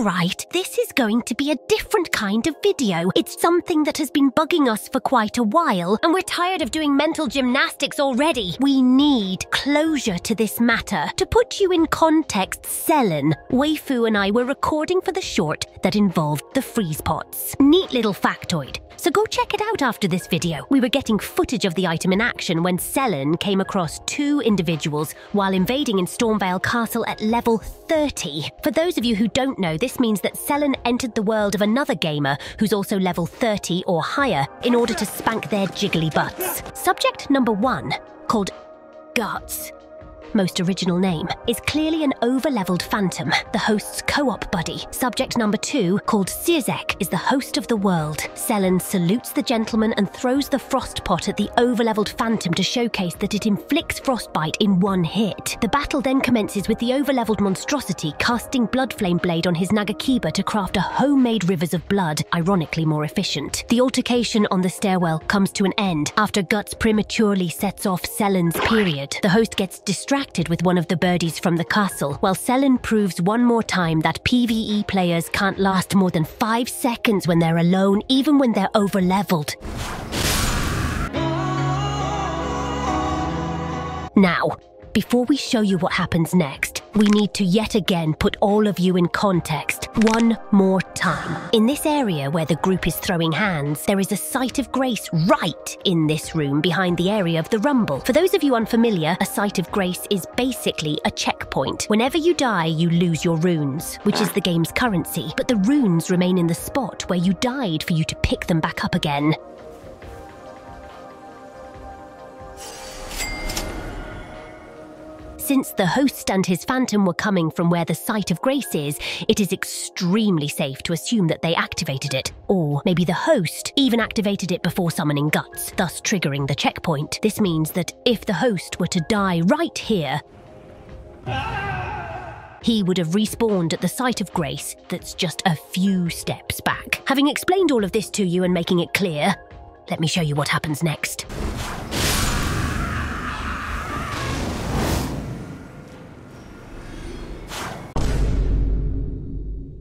Alright, this is going to be a different kind of video. It's something that has been bugging us for quite a while, and we're tired of doing mental gymnastics already. We need closure to this matter. To put you in context, Selen, Waifu and I were recording for the short that involved the freeze pots. Neat little factoid. So go check it out after this video. We were getting footage of the item in action when Selen came across two individuals while invading in Stormvale Castle at level 30. For those of you who don't know, this means that Selen entered the world of another gamer who's also level 30 or higher in order to spank their jiggly butts. Subject number 1, called Guts, most original name, is clearly an over-leveled phantom, the host's co-op buddy. Subject number 2, called Sirzek, is the host of the world. Selen salutes the gentleman and throws the frost pot at the over-leveled phantom to showcase that it inflicts frostbite in one hit. The battle then commences with the over-leveled monstrosity casting Bloodflame Blade on his Nagakiba to craft a homemade rivers of blood, ironically more efficient. The altercation on the stairwell comes to an end after Guts prematurely sets off Selen's period. The host gets distracted with one of the birdies from the castle, while Selen proves one more time that PvE players can't last more than 5 seconds when they're alone, even when they're over-leveled. Now, before we show you what happens next, we need to yet again put all of you in context one more time. In this area where the group is throwing hands, there is a site of grace right in this room behind the area of the rumble. For those of you unfamiliar, a site of grace is basically a checkpoint. Whenever you die, you lose your runes, which is the game's currency, but the runes remain in the spot where you died for you to pick them back up again. Since the host and his phantom were coming from where the site of grace is, it is extremely safe to assume that they activated it. Or maybe the host even activated it before summoning Guts, thus triggering the checkpoint. This means that if the host were to die right here, he would have respawned at the site of grace that's just a few steps back. Having explained all of this to you and making it clear, let me show you what happens next.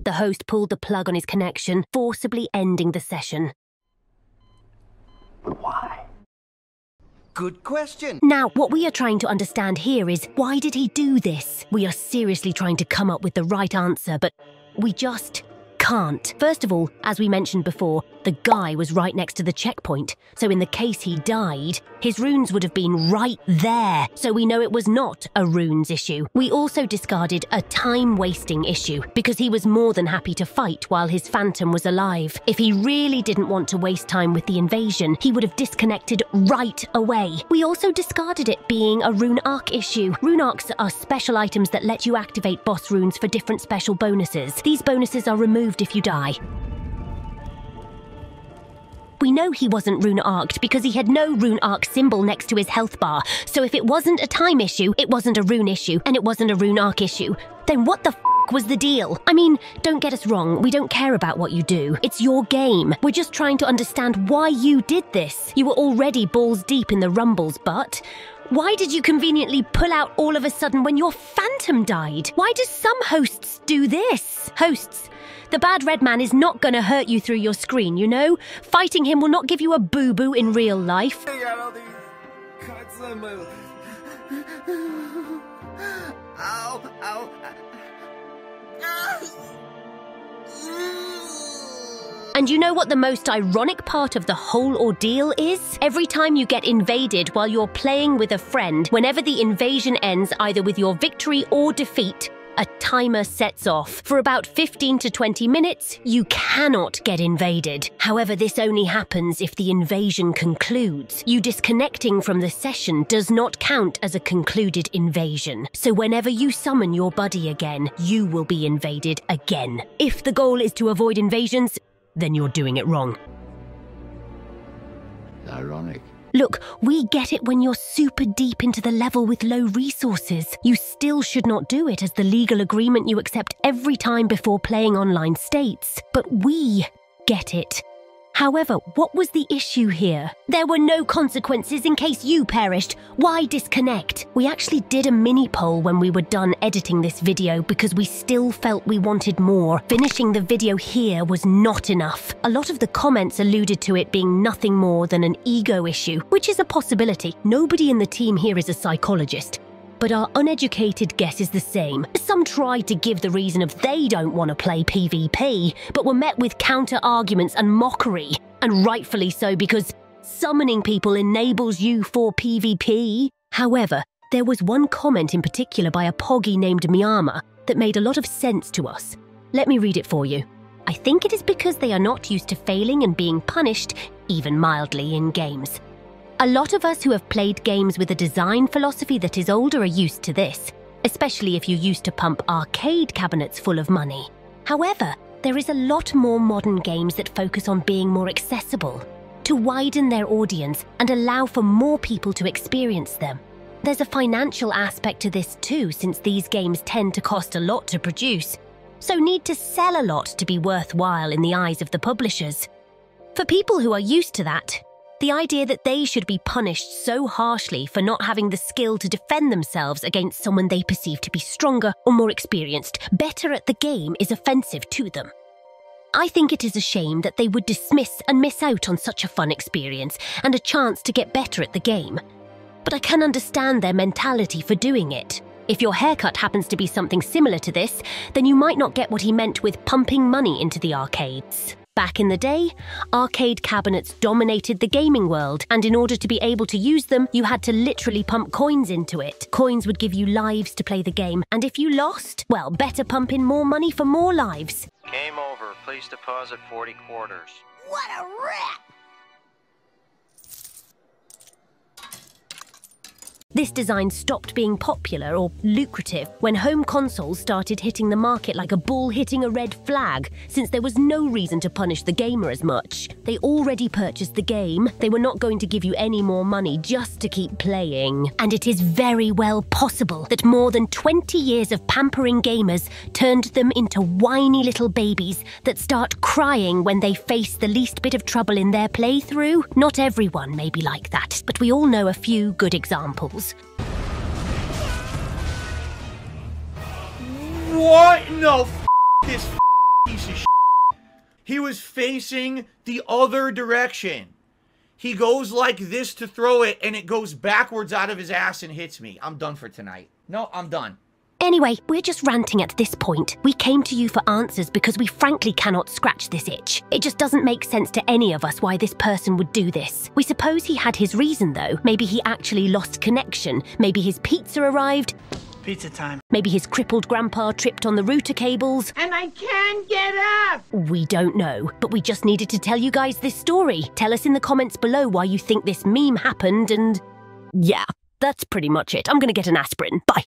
The host pulled the plug on his connection, forcibly ending the session. Why? Good question. Now, what we are trying to understand here is, why did he do this? We are seriously trying to come up with the right answer, but we just can't. First of all, as we mentioned before, the guy was right next to the checkpoint, so in the case he died, his runes would have been right there, so we know it was not a runes issue. We also discarded a time-wasting issue, because he was more than happy to fight while his phantom was alive. If he really didn't want to waste time with the invasion, he would have disconnected right away. We also discarded it being a rune arc issue. Rune arcs are special items that let you activate boss runes for different special bonuses. These bonuses are removed if you die. We know he wasn't rune arced because he had no rune arc symbol next to his health bar, so if it wasn't a time issue, it wasn't a rune issue, and it wasn't a rune arc issue, then what the f was the deal? I mean, don't get us wrong, we don't care about what you do. It's your game. We're just trying to understand why you did this. You were already balls deep in the rumbles, but why did you conveniently pull out all of a sudden when your phantom died? Why do some hosts do this? Hosts, the bad red man is not gonna hurt you through your screen, you know? Fighting him will not give you a boo-boo in real life. I got all these cuts on my... Ow, ow. And you know what the most ironic part of the whole ordeal is? Every time you get invaded while you're playing with a friend, whenever the invasion ends either with your victory or defeat, a timer sets off. For about 15 to 20 minutes, you cannot get invaded. However, this only happens if the invasion concludes. You disconnecting from the session does not count as a concluded invasion. So whenever you summon your buddy again, you will be invaded again. If the goal is to avoid invasions, then you're doing it wrong. Ironic. Look, we get it when you're super deep into the level with low resources. You still should not do it, as the legal agreement you accept every time before playing online states. But we get it. However, what was the issue here? There were no consequences in case you perished. Why disconnect? We actually did a mini poll when we were done editing this video because we still felt we wanted more. Finishing the video here was not enough. A lot of the comments alluded to it being nothing more than an ego issue, which is a possibility. Nobody in the team here is a psychologist. But our uneducated guess is the same. Some tried to give the reason of they don't want to play PvP, but were met with counter-arguments and mockery. And rightfully so, because summoning people enables you for PvP. However, there was one comment in particular by a poggy named Miyama that made a lot of sense to us. Let me read it for you. I think it is because they are not used to failing and being punished, even mildly, in games. A lot of us who have played games with a design philosophy that is older are used to this, especially if you used to pump arcade cabinets full of money. However, there is a lot more modern games that focus on being more accessible, to widen their audience and allow for more people to experience them. There's a financial aspect to this too, since these games tend to cost a lot to produce, so need to sell a lot to be worthwhile in the eyes of the publishers. For people who are used to that, the idea that they should be punished so harshly for not having the skill to defend themselves against someone they perceive to be stronger or more experienced, better at the game, is offensive to them. I think it is a shame that they would dismiss and miss out on such a fun experience and a chance to get better at the game. But I can understand their mentality for doing it. If your haircut happens to be something similar to this, then you might not get what he meant with pumping money into the arcades. Back in the day, arcade cabinets dominated the gaming world, and in order to be able to use them, you had to literally pump coins into it. Coins would give you lives to play the game, and if you lost, well, better pump in more money for more lives. Game over. Please deposit 40 quarters. What a rip! This design stopped being popular or lucrative when home consoles started hitting the market like a bull hitting a red flag, since there was no reason to punish the gamer as much. They already purchased the game, they were not going to give you any more money just to keep playing. And it is very well possible that more than 20 years of pampering gamers turned them into whiny little babies that start crying when they face the least bit of trouble in their playthrough. Not everyone may be like that, but we all know a few good examples. What? No, this piece of shit. He was facing the other direction. He goes like this to throw it, and it goes backwards out of his ass and hits me. I'm done for tonight. No, I'm done. Anyway, we're just ranting at this point. We came to you for answers because we frankly cannot scratch this itch. It just doesn't make sense to any of us why this person would do this. We suppose he had his reason though. Maybe he actually lost connection. Maybe his pizza arrived. Pizza time. Maybe his crippled grandpa tripped on the router cables. And I can't get up! We don't know, but we just needed to tell you guys this story. Tell us in the comments below why you think this meme happened, and yeah, that's pretty much it. I'm gonna get an aspirin. Bye.